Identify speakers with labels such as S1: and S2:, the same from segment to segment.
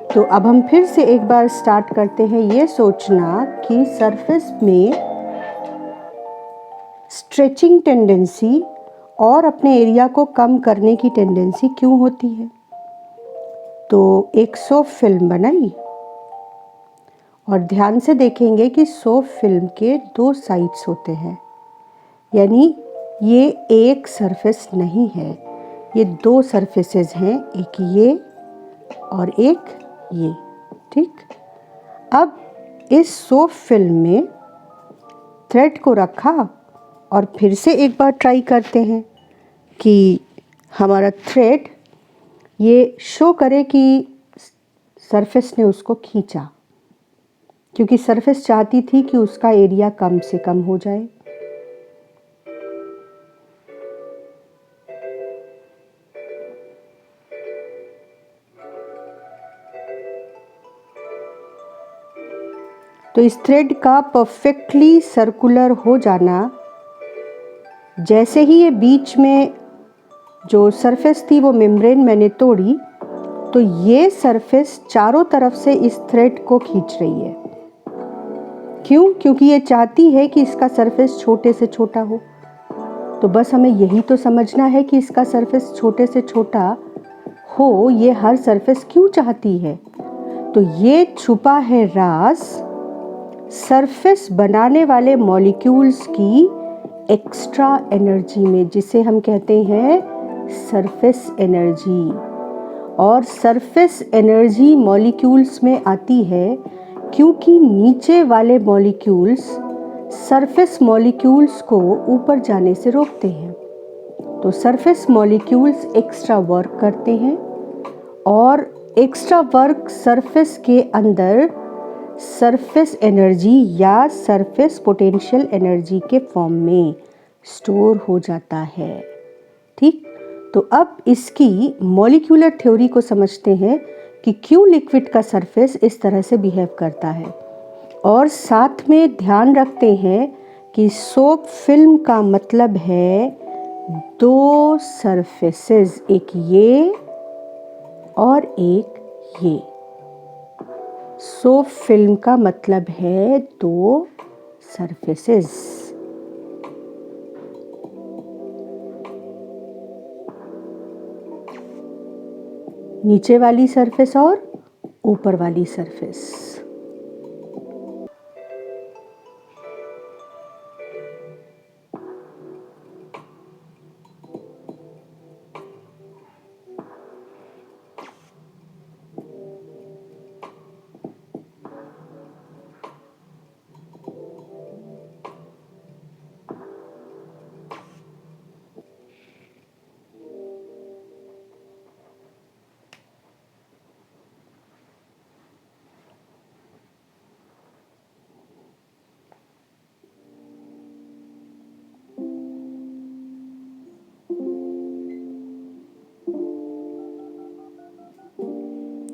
S1: तो अब हम फिर से एक बार स्टार्ट करते हैं ये सोचना कि सरफेस में स्ट्रेचिंग टेंडेंसी और अपने एरिया को कम करने की टेंडेंसी क्यों होती है। तो एक सोप फिल्म बनाई और ध्यान से देखेंगे कि सोप फिल्म के 2 साइड्स होते हैं, यानी ये एक सरफेस नहीं है, ये 2 सरफेसेस हैं, एक ये और एक ये। ठीक, अब इस सोप फिल्म में थ्रेड को रखा और फिर से एक बार ट्राई करते हैं कि हमारा थ्रेड ये शो करे कि सरफेस ने उसको खींचा, क्योंकि सरफेस चाहती थी कि उसका एरिया कम से कम हो जाए। तो इस थ्रेड का परफेक्टली सर्कुलर हो जाना, जैसे ही ये बीच में जो सरफेस थी वो मेम्ब्रेन मैंने तोड़ी, तो ये सरफेस चारों तरफ से इस थ्रेड को खींच रही है। क्यों? क्योंकि ये चाहती है कि इसका सरफेस छोटे से छोटा हो। तो बस हमें यही तो समझना है कि इसका सरफेस छोटे से छोटा हो, ये हर सरफेस क्यों चाहती है। तो ये छुपा है राज सरफेस बनाने वाले मॉलिक्यूल्स की एक्स्ट्रा एनर्जी में, जिसे हम कहते हैं सरफेस एनर्जी। और सरफेस एनर्जी मॉलिक्यूल्स में आती है क्योंकि नीचे वाले मॉलिक्यूल्स सरफेस मॉलिक्यूल्स को ऊपर जाने से रोकते हैं। तो सरफेस मॉलिक्यूल्स एक्स्ट्रा वर्क करते हैं और एक्स्ट्रा वर्क सरफेस के अंदर सरफेस एनर्जी या सरफेस पोटेंशियल एनर्जी के फॉर्म में स्टोर हो जाता है। ठीक, तो अब इसकी मॉलिक्यूलर थ्योरी को समझते हैं कि क्यों लिक्विड का सरफेस इस तरह से बिहेव करता है, और साथ में ध्यान रखते हैं कि सोप फिल्म का मतलब है 2 सरफेसेस, एक ये और एक ये। सोप फिल्म का मतलब है 2 सरफेसेस। नीचे वाली सरफेस और ऊपर वाली surface.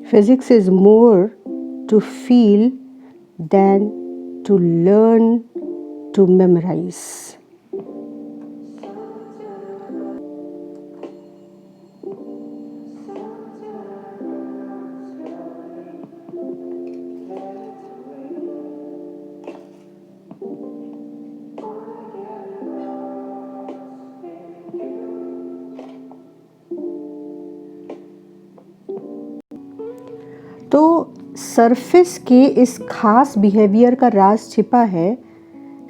S1: Physics is more to feel than to learn to memorize. तो सरफेस के इस खास बिहेवियर का राज छिपा है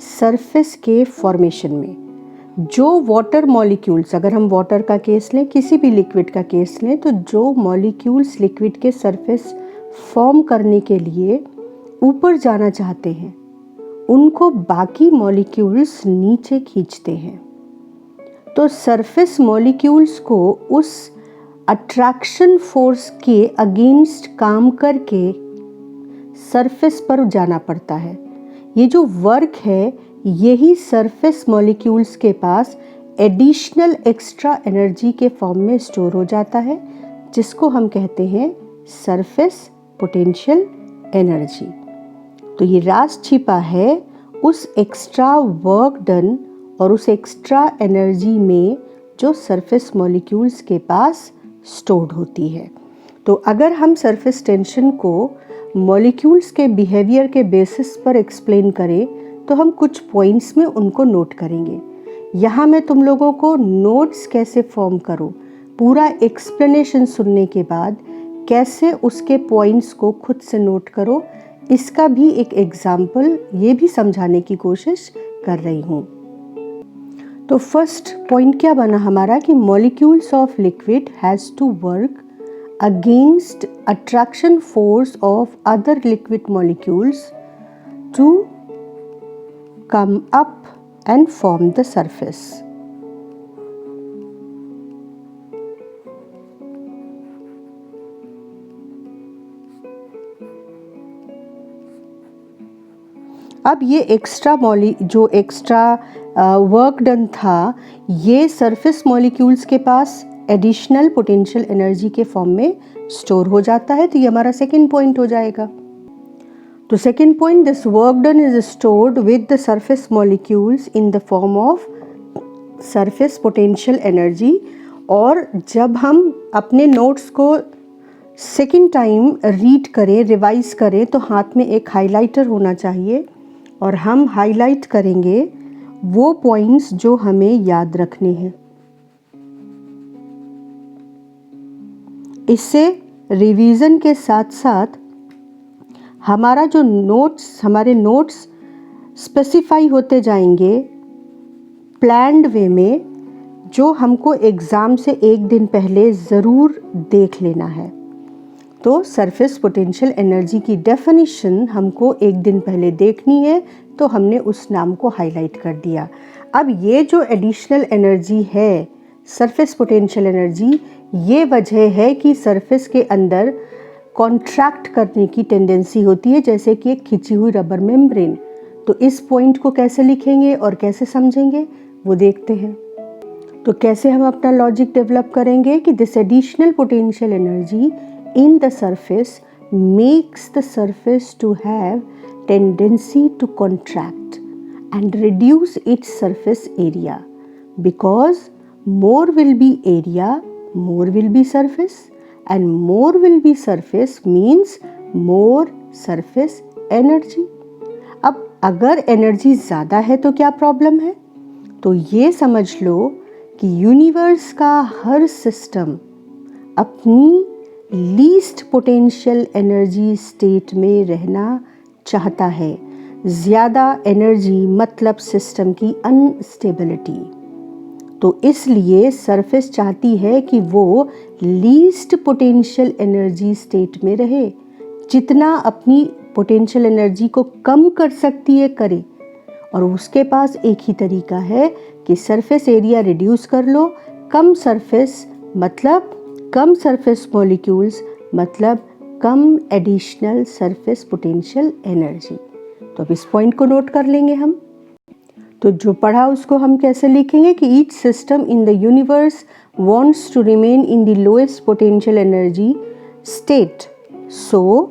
S1: सरफेस के फॉर्मेशन में। जो वाटर मॉलिक्यूल्स, अगर हम वाटर का केस लें, किसी भी लिक्विड का केस लें, तो जो मॉलिक्यूल्स लिक्विड के सरफेस फॉर्म करने के लिए ऊपर जाना चाहते हैं, उनको बाकी मॉलिक्यूल्स नीचे खींचते हैं। तो सरफेस मॉलिक्यूल्स को उस अट्रैक्शन फोर्स के अगेंस्ट काम करके सरफेस पर जाना पड़ता है। ये जो वर्क है, यही सरफेस मॉलिक्यूल्स के पास एडिशनल एक्स्ट्रा एनर्जी के फॉर्म में स्टोर हो जाता है, जिसको हम कहते हैं सरफेस पोटेंशियल एनर्जी। तो ये राज छिपा है उस एक्स्ट्रा वर्क डन और उस एक्स्ट्रा एनर्जी में जो सरफेस मॉलिक्यूल्स के पास स्टोर्ड होती है। तो अगर हम सरफेस टेंशन को मॉलिक्यूल्स के बिहेवियर के बेसिस पर एक्सप्लेन करें तो हम कुछ पॉइंट्स में उनको नोट करेंगे। यहाँ मैं तुम लोगों को नोट्स कैसे फॉर्म करो, पूरा एक्सप्लेनेशन सुनने के बाद कैसे उसके पॉइंट्स को खुद से नोट करो, इसका भी एक एग्जाम्पल ये भी समझाने की कोशिश कर रही हूँ। तो फर्स्ट पॉइंट क्या बना हमारा कि molecules of liquid has to work against attraction force of other liquid molecules to come up and form the surface. अब ये जो एक्स्ट्रा वर्क डन था, ये सरफेस मॉलिक्यूल्स के पास एडिशनल पोटेंशियल एनर्जी के फॉर्म में स्टोर हो जाता है। तो ये हमारा सेकेंड पॉइंट हो जाएगा। तो second point, this work done is stored with the surface molecules in the form of surface potential energy. और जब हम अपने नोट्स को सेकेंड टाइम रीड करें, रिवाइज करें, तो हाथ में एक हाइलाइटर होना चाहिए और हम हाईलाइट करेंगे वो पॉइंट्स जो हमें याद रखने हैं। इससे रिवीजन के साथ साथ हमारे नोट्स स्पेसिफाई होते जाएंगे प्लान्ड वे में, जो हमको एग्ज़ाम से एक दिन पहले ज़रूर देख लेना है। तो सरफेस पोटेंशियल एनर्जी की डेफिनेशन हमको एक दिन पहले देखनी है, तो हमने उस नाम को हाईलाइट कर दिया। अब ये जो एडिशनल एनर्जी है, सरफेस पोटेंशियल एनर्जी, ये वजह है कि सरफेस के अंदर कॉन्ट्रैक्ट करने की टेंडेंसी होती है, जैसे कि एक खिंची हुई रबर मेम्ब्रेन। तो इस पॉइंट को कैसे लिखेंगे और कैसे समझेंगे वो देखते हैं। तो कैसे हम अपना लॉजिक डेवलप करेंगे कि this additional potential energy in the surface makes the surface to have tendency to contract and reduce its surface area, because more will be area, more will be surface, and more will be surface means more surface energy. अब अगर energy ज़्यादा है तो क्या problem है? तो ये समझ लो कि यूनिवर्स का हर सिस्टम अपनी लीस्ट पोटेंशियल एनर्जी स्टेट में रहना चाहता है। ज़्यादा एनर्जी मतलब सिस्टम की अनस्टेबिलिटी। तो इसलिए सरफेस चाहती है कि वो लीस्ट पोटेंशियल एनर्जी स्टेट में रहे, जितना अपनी पोटेंशियल एनर्जी को कम कर सकती है करे। और उसके पास एक ही तरीका है कि सरफेस एरिया रिड्यूस कर लो। कम सरफेस मतलब कम सरफेस मॉलिक्यूल्स मतलब कम एडिशनल सरफेस पोटेंशियल एनर्जी। तो अब इस पॉइंट को नोट कर लेंगे हम। तो जो पढ़ा उसको हम कैसे लिखेंगे कि each system in the universe wants to remain in the lowest potential energy state, so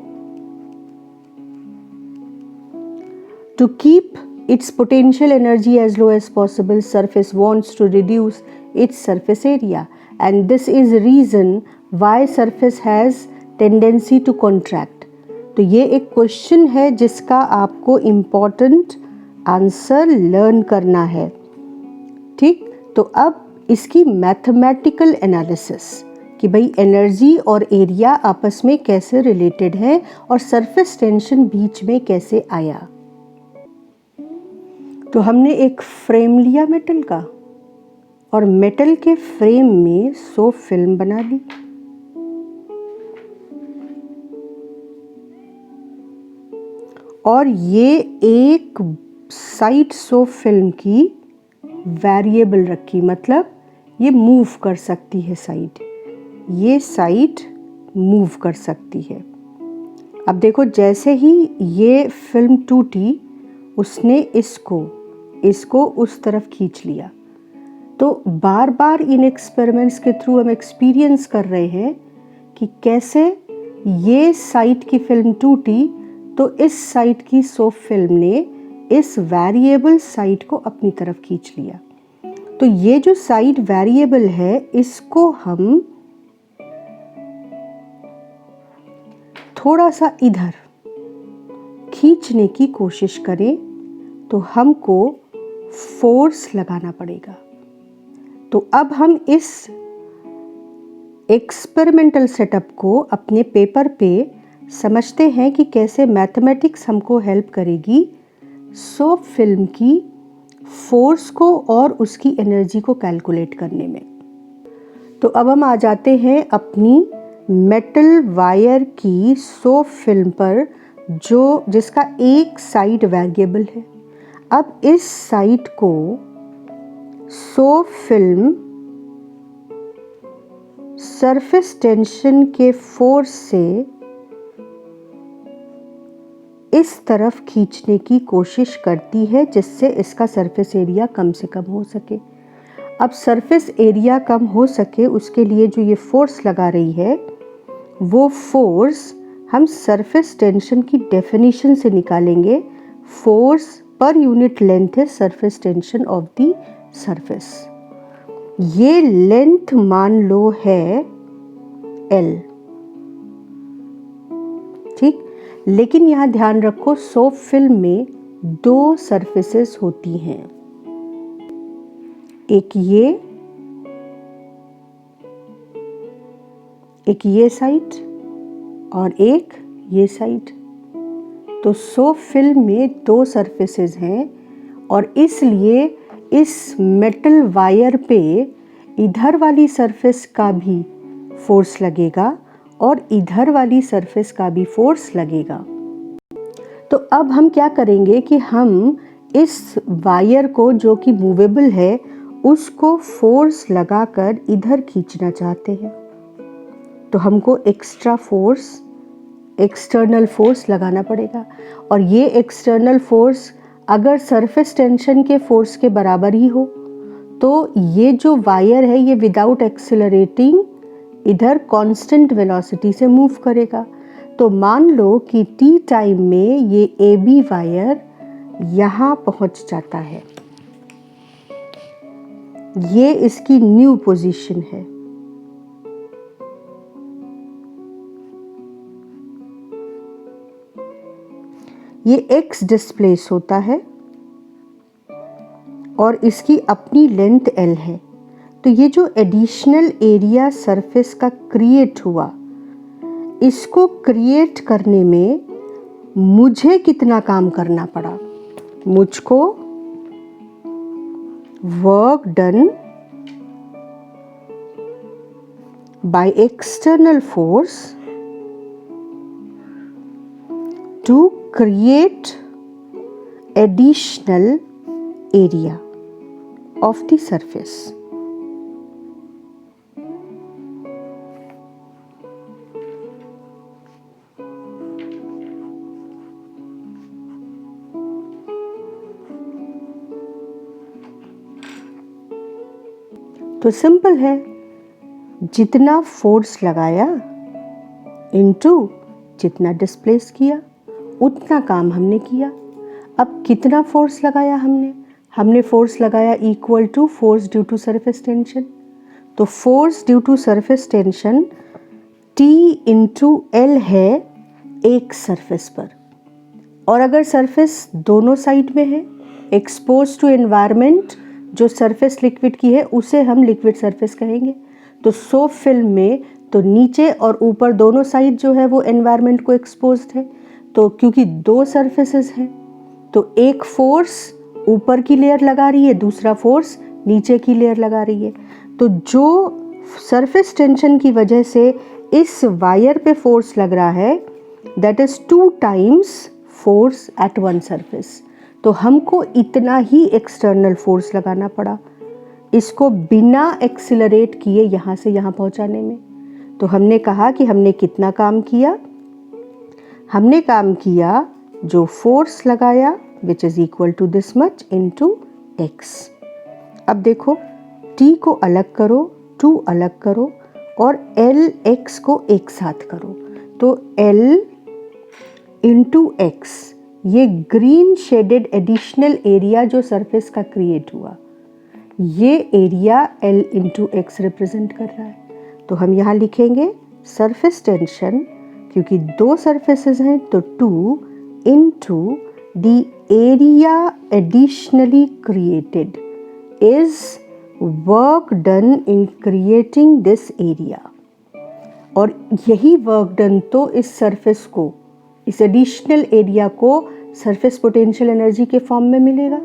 S1: to keep its potential energy as low as possible, surface wants to reduce its surface area, and this is reason why surface has tendency to contract. तो ये एक question है जिसका आपको important answer learn करना है। ठीक, तो अब इसकी मैथमेटिकल एनालिसिस कि भाई एनर्जी और एरिया आपस में कैसे रिलेटेड है और सरफेस टेंशन बीच में कैसे आया। तो हमने एक फ्रेम लिया मेटल का और मेटल के फ्रेम में 100 फिल्म बना ली। और ये एक साइड 100 फिल्म की वेरिएबल रखी, मतलब ये मूव कर सकती है साइड, ये साइड मूव कर सकती है। अब देखो जैसे ही ये फिल्म टूटी उसने इसको उस तरफ खींच लिया। तो बार बार इन एक्सपेरिमेंट्स के थ्रू हम एक्सपीरियंस कर रहे हैं कि कैसे ये साइड की फिल्म टूटी तो इस साइड की 100 फिल्म ने इस वेरिएबल साइड को अपनी तरफ खींच लिया। तो ये जो साइड वेरिएबल है इसको हम थोड़ा सा इधर खींचने की कोशिश करें तो हमको फोर्स लगाना पड़ेगा। तो अब हम इस एक्सपेरिमेंटल सेटअप को अपने पेपर पे समझते हैं कि कैसे मैथमेटिक्स हमको हेल्प करेगी सोप फिल्म की फोर्स को और उसकी एनर्जी को कैलकुलेट करने में। तो अब हम आ जाते हैं अपनी मेटल वायर की सोप फिल्म पर जिसका एक साइड वेरिएबल है। अब इस साइड को सोप फिल्म सरफेस टेंशन के फोर्स से इस तरफ खींचने की कोशिश करती है जिससे इसका सरफेस एरिया कम से कम हो सके। अब सरफेस एरिया कम हो सके उसके लिए जो ये फोर्स लगा रही है वो फोर्स हम सरफेस टेंशन की डेफिनेशन से निकालेंगे। फोर्स पर यूनिट लेंथ है surface tension of the surface. ये लेंथ मान लो है L, ठीक। लेकिन यहाँ ध्यान रखो सोप फिल्म में दो सरफेसेस होती हैं, एक ये साइड और एक ये साइड। तो सोप फिल्म में दो सरफेसेस हैं और इसलिए इस मेटल वायर पे इधर वाली सरफेस का भी फोर्स लगेगा और इधर वाली सरफेस का भी फोर्स लगेगा। तो अब हम क्या करेंगे कि हम इस वायर को जो कि मूवेबल है उसको फोर्स लगाकर इधर खींचना चाहते हैं। तो हमको एक्स्ट्रा फोर्स, एक्सटर्नल फोर्स लगाना पड़ेगा और ये एक्सटर्नल फोर्स अगर सरफेस टेंशन के फोर्स के बराबर ही हो तो ये जो वायर है ये विदाउट एक्सेलरेटिंग इधर कांस्टेंट वेलोसिटी से मूव करेगा। तो मान लो कि t टाइम में ये AB वायर यहाँ पहुँच जाता है, ये इसकी न्यू पोजीशन है। ये x डिस्प्लेस होता है और इसकी अपनी लेंथ L है। तो ये जो एडिशनल एरिया सरफेस का क्रिएट हुआ, इसको क्रिएट करने में मुझे कितना काम करना पड़ा? मुझको work done by external force to create additional area of the surface. तो सिंपल है, जितना फोर्स लगाया इनटू जितना डिस्प्लेस किया उतना काम हमने किया। अब कितना फोर्स लगाया हमने फोर्स लगाया equal to force due to surface tension. तो force due to surface tension T into L है एक सरफेस पर, और अगर सरफेस दोनों साइड में है, एक्सपोज टू एनवायरनमेंट जो सरफेस लिक्विड की है उसे हम लिक्विड सरफेस कहेंगे। तो सोप फिल्म में तो नीचे और ऊपर दोनों साइड जो है वो एनवायरनमेंट को एक्सपोज्ड है। तो क्योंकि दो सरफेसेस हैं तो एक फोर्स ऊपर की लेयर लगा रही है, दूसरा फोर्स नीचे की लेयर लगा रही है। तो जो सरफेस टेंशन की वजह से इस वायर पे फोर्स लग रहा है that is 2 times force at one surface. तो हमको इतना ही एक्सटर्नल फोर्स लगाना पड़ा इसको बिना एक्सिलरेट किए यहाँ से यहाँ पहुँचाने में। तो हमने कहा कि हमने कितना काम किया, हमने काम किया जो फोर्स लगाया which is equal to this much into x। अब देखो t को अलग करो, 2 अलग करो और l x को एक साथ करो। तो l इंटू x, ये ग्रीन शेडेड एडिशनल एरिया जो सरफेस का क्रिएट हुआ, ये area L into x represent कर रहा है। तो हम यहाँ लिखेंगे सरफेस टेंशन क्योंकि दो सरफेसेस हैं तो 2 into the area additionally created is work done in creating this area। और यही वर्क डन तो इस सरफेस को, इस एडिशनल एरिया को सरफेस पोटेंशियल एनर्जी के फॉर्म में मिलेगा।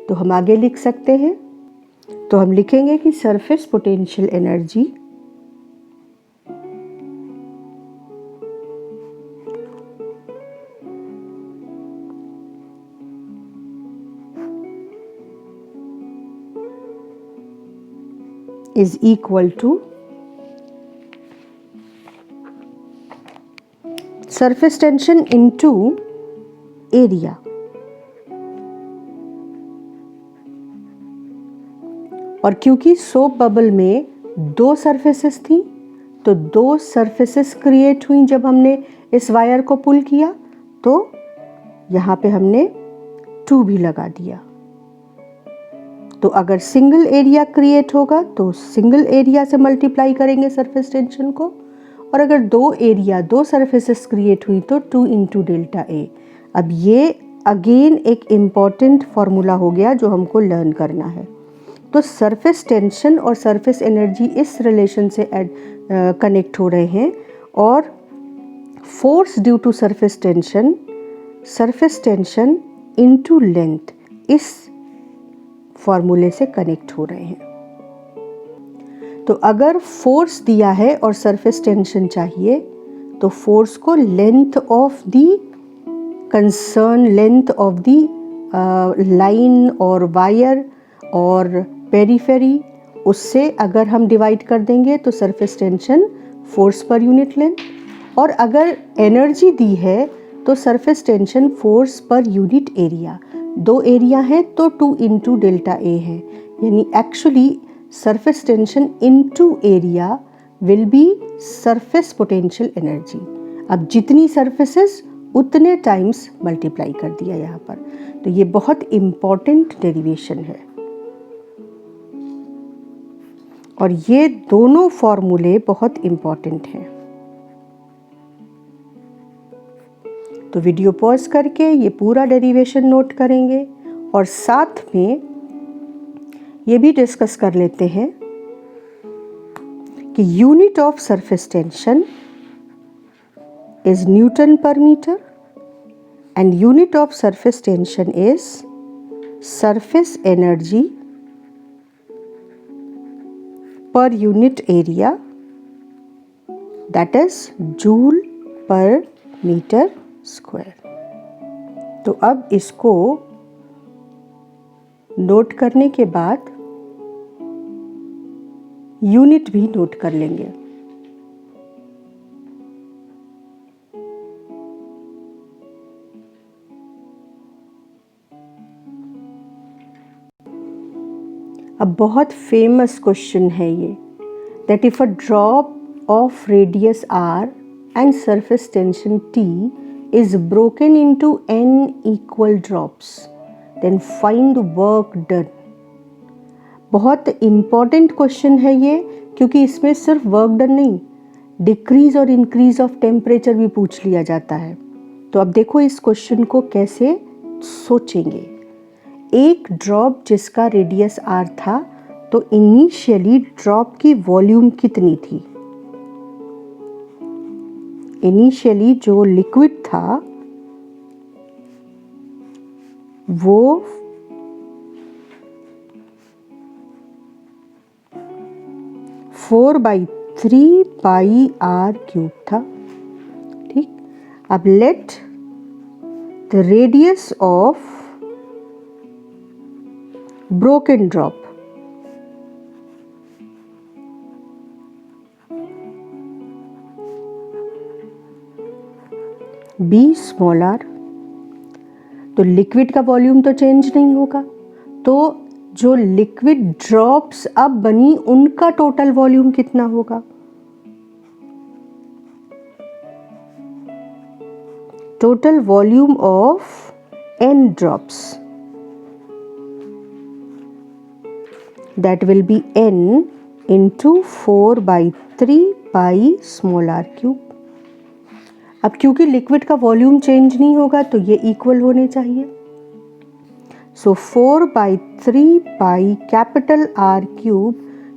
S1: तो हम आगे लिख सकते हैं, तो हम लिखेंगे कि surface potential energy is equal to surface tension into area। और क्योंकि सोप बबल में दो सरफेसेस थी तो दो सरफेसेस क्रिएट हुई जब हमने इस वायर को पुल किया, तो यहाँ पे हमने 2 भी लगा दिया। तो अगर सिंगल एरिया क्रिएट होगा तो सिंगल एरिया से मल्टीप्लाई करेंगे सरफेस टेंशन को, और अगर दो सरफेसेस क्रिएट हुई तो 2 इंटू डेल्टा ए। अब ये अगेन एक इम्पॉर्टेंट फॉर्मूला हो गया जो हमको लर्न करना है। तो सरफेस टेंशन और सरफेस एनर्जी इस रिलेशन से कनेक्ट हो रहे हैं, और force due to surface tension into length इस फॉर्मूले से कनेक्ट हो रहे हैं। तो अगर फोर्स दिया है और सरफेस टेंशन चाहिए तो फोर्स को length of the concern, length of the line और वायर और पेरिफेरी, उससे अगर हम डिवाइड कर देंगे तो surface tension force per unit length, और अगर एनर्जी दी है तो सरफेस टेंशन फोर्स पर यूनिट एरिया। दो एरिया है तो 2 इंटू डेल्टा ए है, यानी actually surface tension into area will be surface potential energy. अब जितनी सरफेसेस उतने टाइम्स मल्टीप्लाई कर दिया यहाँ पर। तो ये बहुत इम्पॉर्टेंट डेरिवेशन है, और ये दोनों फॉर्मूले बहुत इम्पॉर्टेंट हैं। तो वीडियो पॉज करके ये पूरा डेरिवेशन नोट करेंगे, और साथ में ये भी डिस्कस कर लेते हैं कि unit of surface tension is newton per metre and unit of surface tension is surface energy per unit area, that is joule per metre square. तो अब इसको नोट करने के बाद यूनिट भी नोट कर लेंगे। अब बहुत फेमस क्वेश्चन है ये, that if a drop of radius r and surface tension T is broken into n equal drops, then find work done। बहुत इम्पॉर्टेंट क्वेश्चन है ये, क्योंकि इसमें सिर्फ वर्क डन नहीं, डिक्रीज और इंक्रीज ऑफ टेम्परेचर भी पूछ लिया जाता है। तो अब देखो इस क्वेश्चन को कैसे सोचेंगे। एक ड्रॉप जिसका रेडियस r था, तो इनिशियली ड्रॉप की वॉल्यूम कितनी थी? इनिशियली जो लिक्विड था वो 4/3 पाई r क्यूब था। ठीक, अब let the radius of broken drop be small r। तो लिक्विड का वॉल्यूम तो चेंज नहीं होगा, तो जो लिक्विड ड्रॉप्स अब बनी उनका टोटल वॉल्यूम कितना होगा? Total volume of n drops, that will be n into 4/3 pi small r cube। अब क्योंकि लिक्विड का वॉल्यूम चेंज नहीं होगा तो ये इक्वल होने चाहिए। So 4/3 pi capital R cube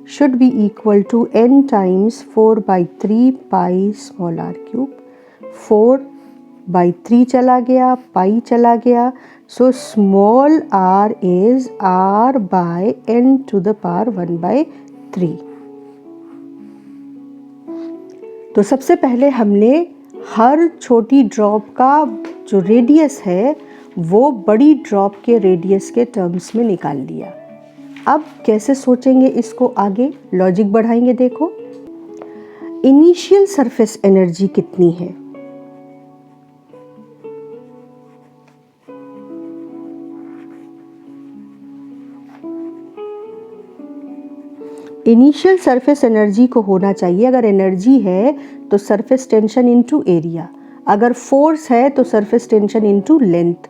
S1: should be equal to n times 4/3 pi small r cube. 4/3 चला गया, पाई चला गया, so small r is r by n to the power 1/3। तो सबसे पहले हमने हर छोटी ड्रॉप का जो रेडियस है वो बड़ी ड्रॉप के रेडियस के टर्म्स में निकाल लिया। अब कैसे सोचेंगे इसको आगे, लॉजिक बढ़ाएंगे। देखो इनिशियल सरफेस एनर्जी कितनी है, इनिशियल सरफेस एनर्जी को होना चाहिए, अगर एनर्जी है तो सरफेस टेंशन इनटू एरिया, अगर फोर्स है तो सरफेस टेंशन इनटू लेंथ।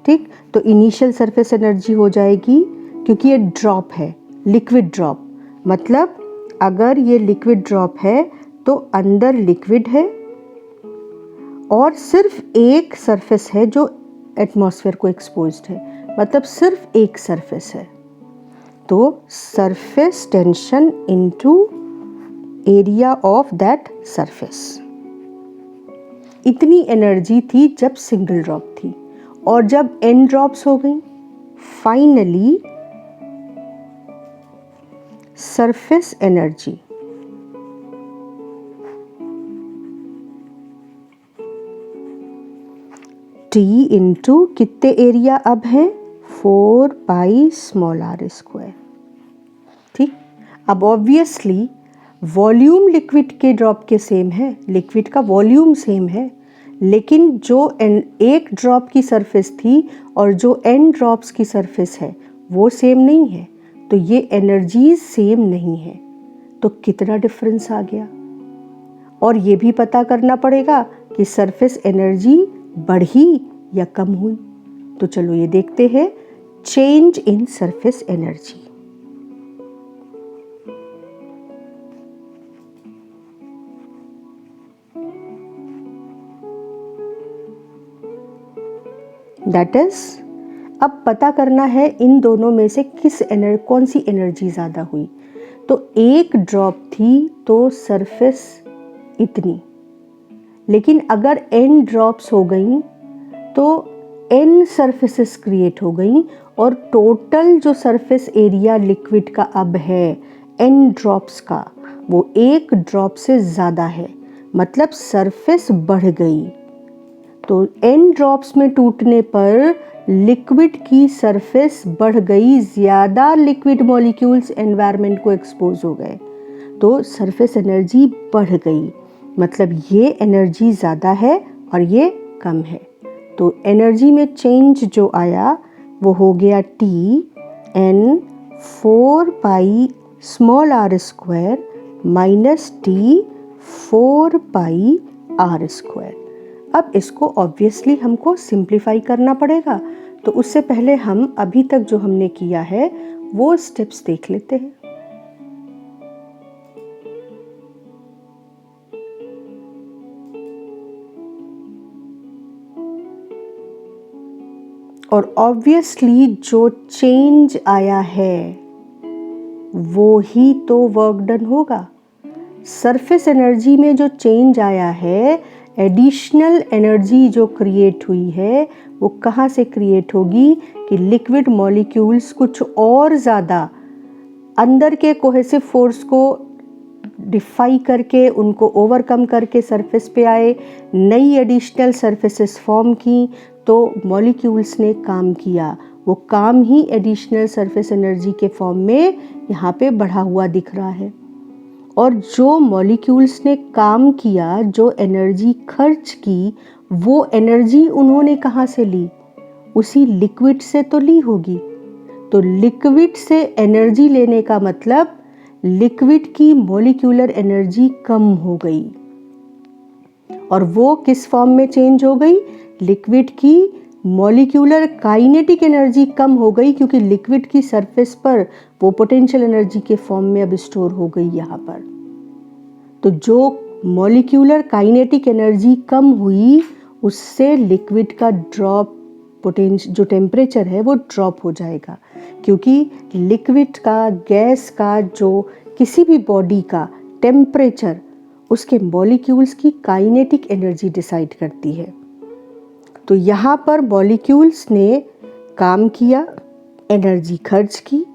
S1: ठीक, तो इनिशियल सरफेस एनर्जी हो जाएगी, क्योंकि ये ड्रॉप है, लिक्विड ड्रॉप, मतलब अगर ये लिक्विड ड्रॉप है तो अंदर लिक्विड है और सिर्फ एक सरफेस है जो एटमॉस्फेयर को एक्सपोज्ड है, मतलब सिर्फ एक सरफेस है, तो surface tension into area of that surface. इतनी एनर्जी थी जब सिंगल ड्रॉप थी, और जब n ड्रॉप्स हो गई finally surface energy T into कितने एरिया अब है 4 पाई स्मॉल r स्क्वायर। ठीक, अब ऑब्वियसली वॉल्यूम लिक्विड के ड्रॉप के सेम है, लिक्विड का वॉल्यूम सेम है, लेकिन जो एक ड्रॉप की सरफेस थी और जो n ड्रॉप्स की सरफेस है वो सेम नहीं है, तो ये एनर्जीज सेम नहीं है, तो कितना डिफरेंस आ गया। और ये भी पता करना पड़ेगा कि सरफेस एनर्जी बढ़ी या कम हुई। तो चलो ये देखते हैं, change in surface energy. That is, अब पता करना है इन दोनों में से कौन सी एनर्जी ज़्यादा हुई। तो एक ड्रॉप थी तो सरफेस इतनी, लेकिन अगर n ड्रॉप्स हो गई तो n सरफेसेस क्रिएट हो गई, और टोटल जो सरफेस एरिया लिक्विड का अब है n ड्रॉप्स का, वो एक ड्रॉप से ज़्यादा है, मतलब सरफेस बढ़ गई। तो n ड्रॉप्स में टूटने पर लिक्विड की सरफेस बढ़ गई, ज़्यादा लिक्विड मॉलिक्यूल्स एनवायरनमेंट को एक्सपोज हो गए, तो सरफेस एनर्जी बढ़ गई, मतलब ये एनर्जी ज़्यादा है और ये कम है। तो एनर्जी में चेंज जो आया वो हो गया T n 4 पाई small r square minus T 4 पाई r स्क्वायर। अब इसको ऑब्वियसली हमको सिंप्लीफाई करना पड़ेगा, तो उससे पहले हम अभी तक जो हमने किया है वो स्टेप्स देख लेते हैं। और ऑब्वियसली जो चेंज आया है वो ही तो वर्क डन होगा। सरफेस एनर्जी में जो चेंज आया है, एडिशनल एनर्जी जो क्रिएट हुई है वो कहाँ से क्रिएट होगी कि लिक्विड मॉलिक्यूल्स कुछ और ज़्यादा अंदर के कोहेसिव फोर्स को डिफाई करके, उनको ओवरकम करके सरफेस पे आए, नई एडिशनल सरफेसेस फॉर्म की, तो मॉलिक्यूल्स ने काम किया, वो काम ही एडिशनल सरफेस एनर्जी के फॉर्म में यहाँ पे बढ़ा हुआ दिख रहा है। और जो मॉलिक्यूल्स ने काम किया, जो एनर्जी खर्च की, वो एनर्जी उन्होंने कहाँ से ली? उसी लिक्विड से तो ली होगी। तो लिक्विड से एनर्जी लेने का मतलब लिक्विड की मॉलिक्यूलर एनर्जी कम हो गई, और वो किस फॉर्म में चेंज हो गई? लिक्विड की मॉलिक्यूलर काइनेटिक एनर्जी कम हो गई, क्योंकि लिक्विड की सरफेस पर वो पोटेंशियल एनर्जी के फॉर्म में अब स्टोर हो गई यहाँ पर। तो जो मॉलिक्यूलर काइनेटिक एनर्जी कम हुई, उससे लिक्विड का ड्रॉप पोटेंशियल जो टेम्परेचर है वो ड्रॉप हो जाएगा, क्योंकि लिक्विड का, गैस का, जो किसी भी बॉडी का टेम्परेचर उसके मॉलिक्यूल्स की काइनेटिक एनर्जी डिसाइड करती है। तो यहाँ पर मॉलिक्यूल्स ने काम किया, एनर्जी खर्च की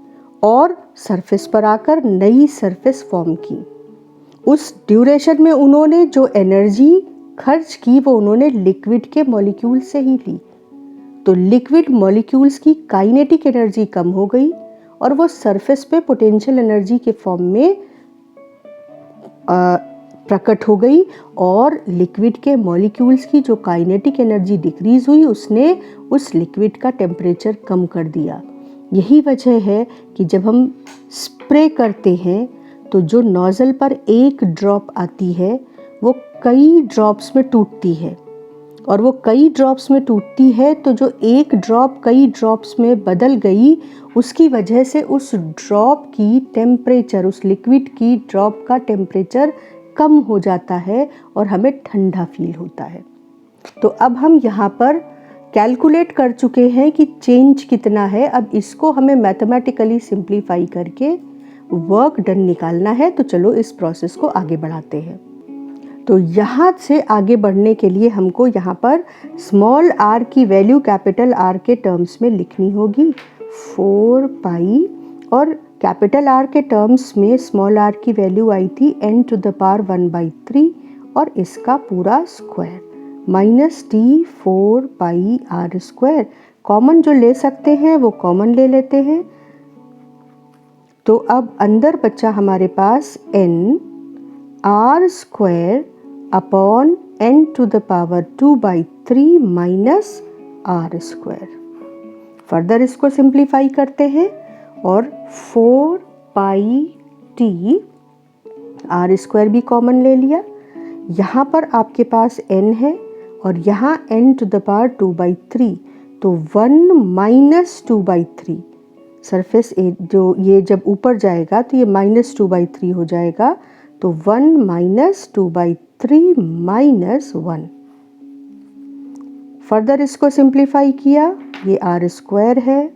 S1: और सरफेस पर आकर नई सरफेस फॉर्म की। उस ड्यूरेशन में उन्होंने जो एनर्जी खर्च की वो उन्होंने लिक्विड के मॉलिक्यूल से ही ली। तो लिक्विड मॉलिक्यूल्स की काइनेटिक एनर्जी कम हो गई और वो सरफेस पे पोटेंशियल एनर्जी के फॉर्म में प्रकट हो गई, और लिक्विड के मॉलिक्यूल्स की जो काइनेटिक एनर्जी डिक्रीज हुई उसने उस लिक्विड का टेम्परेचर कम कर दिया। यही वजह है कि जब हम स्प्रे करते हैं तो जो नोज़ल पर एक ड्रॉप आती है वो कई ड्रॉप्स में टूटती है, और वो कई ड्रॉप्स में टूटती है तो जो एक ड्रॉप कई ड्रॉप्स में बदल गई उसकी वजह से उस ड्रॉप की टेम्परेचर, उस लिक्विड की ड्रॉप का टेम्परेचर कम हो जाता है और हमें ठंडा फील होता है। तो अब हम यहाँ पर कैलकुलेट कर चुके हैं कि चेंज कितना है। अब इसको हमें मैथमेटिकली सिंप्लीफाई करके वर्क डन निकालना है। तो चलो इस प्रोसेस को आगे बढ़ाते हैं। तो यहाँ से आगे बढ़ने के लिए हमको यहाँ पर स्मॉल r की वैल्यू कैपिटल R के टर्म्स में लिखनी होगी 4 पाई, और कैपिटल R के टर्म्स में स्मॉल r की वैल्यू आई थी n⁻⁴ और इसका पूरा स्क्वायर -t4 पाई r²। कॉमन जो ले सकते हैं वो कॉमन ले लेते हैं। तो अब अंदर बचा हमारे पास n r² upon n⁻⁴ minus r²। Further इसको सिंप्लीफाई करते हैं और 4 पाई t, r² भी कॉमन ले लिया। यहाँ पर आपके पास n है और यहाँ n⁻⁴, तो 1 माइनस 2/3 सरफेस जो ये जब ऊपर जाएगा तो ये -2/3 हो जाएगा। तो 1 माइनस 2/3 माइनस 1। फर्दर इसको सिंप्लीफाई किया, ये r² है,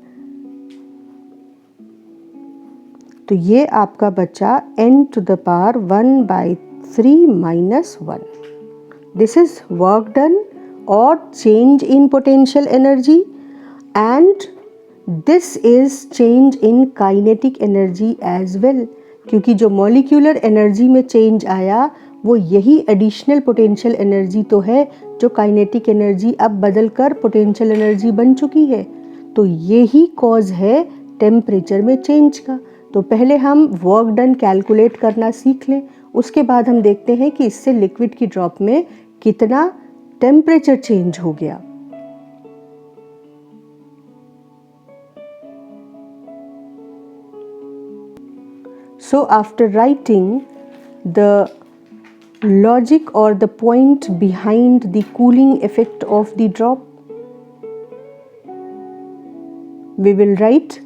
S1: तो ये आपका बचा n⁻⁴ minus 1। This is work done और change in potential energy, and this is change in kinetic energy as well, क्योंकि जो मॉलिक्यूलर एनर्जी में चेंज आया वो यही एडिशनल पोटेंशियल एनर्जी तो है जो काइनेटिक एनर्जी अब बदलकर पोटेंशियल एनर्जी बन चुकी है। तो यही कॉज है टेम्परेचर में चेंज का। तो पहले हम वर्क डन कैलकुलेट करना सीख लें, उसके बाद हम देखते हैं कि इससे लिक्विड की ड्रॉप में कितना टेम्परेचर चेंज हो गया। So after writing the logic or the point behind the cooling effect of the drop, we will write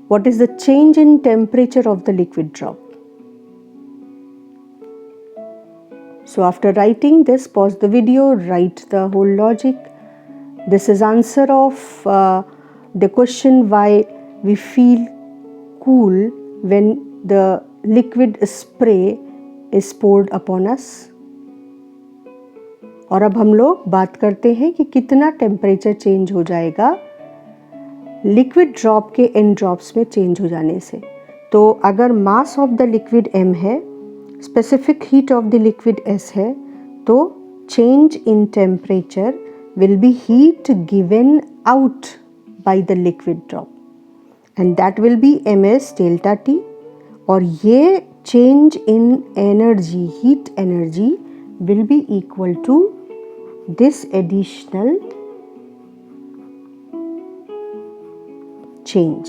S1: what is the change in temperature of the liquid drop. So after writing this, pause the video, write the whole logic. This is answer of the question why we feel cool when the liquid spray is poured upon us. और अब हम लोग बात करते हैं कि कितना temperature change हो जाएगा लिक्विड ड्रॉप के n ड्रॉप्स में चेंज हो जाने से। तो अगर mass of the liquid m है, specific heat of the liquid s है, तो change in temperature will be heat given out by the liquid drop, and that will be ms delta t। और ये change in energy, heat energy, will be equal to this additional change.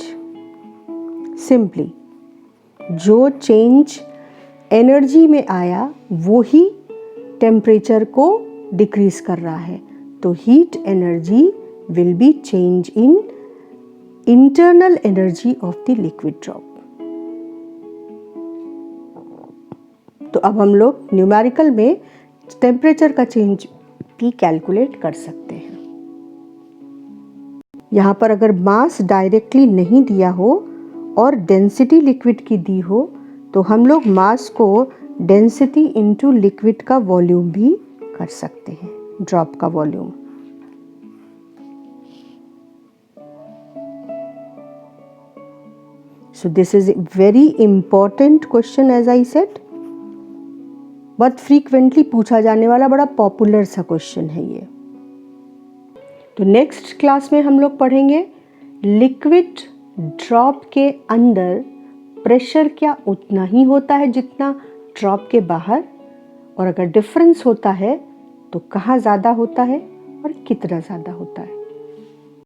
S1: Simply जो change energy में आया वो ही temperature को decrease कर रहा है। तो heat energy will B change in internal energy of the liquid drop. तो अब हम लोग न्यूमेरिकल में टेम्परेचर का चेंज भी कैलकुलेट कर सकते हैं। यहाँ पर अगर मास डायरेक्टली नहीं दिया हो और डेंसिटी लिक्विड की दी हो तो हम लोग मास को डेंसिटी इनटू लिक्विड का वॉल्यूम भी कर सकते हैं, ड्रॉप का volume. So this is a very important question as I said, बहुत फ्रीक्वेंटली पूछा जाने वाला बड़ा पॉपुलर सा क्वेश्चन है ये। तो नेक्स्ट क्लास में हम लोग पढ़ेंगे लिक्विड ड्रॉप के अंदर प्रेशर क्या उतना ही होता है जितना ड्रॉप के बाहर, और अगर डिफरेंस होता है तो कहाँ ज़्यादा होता है और कितना ज़्यादा होता है।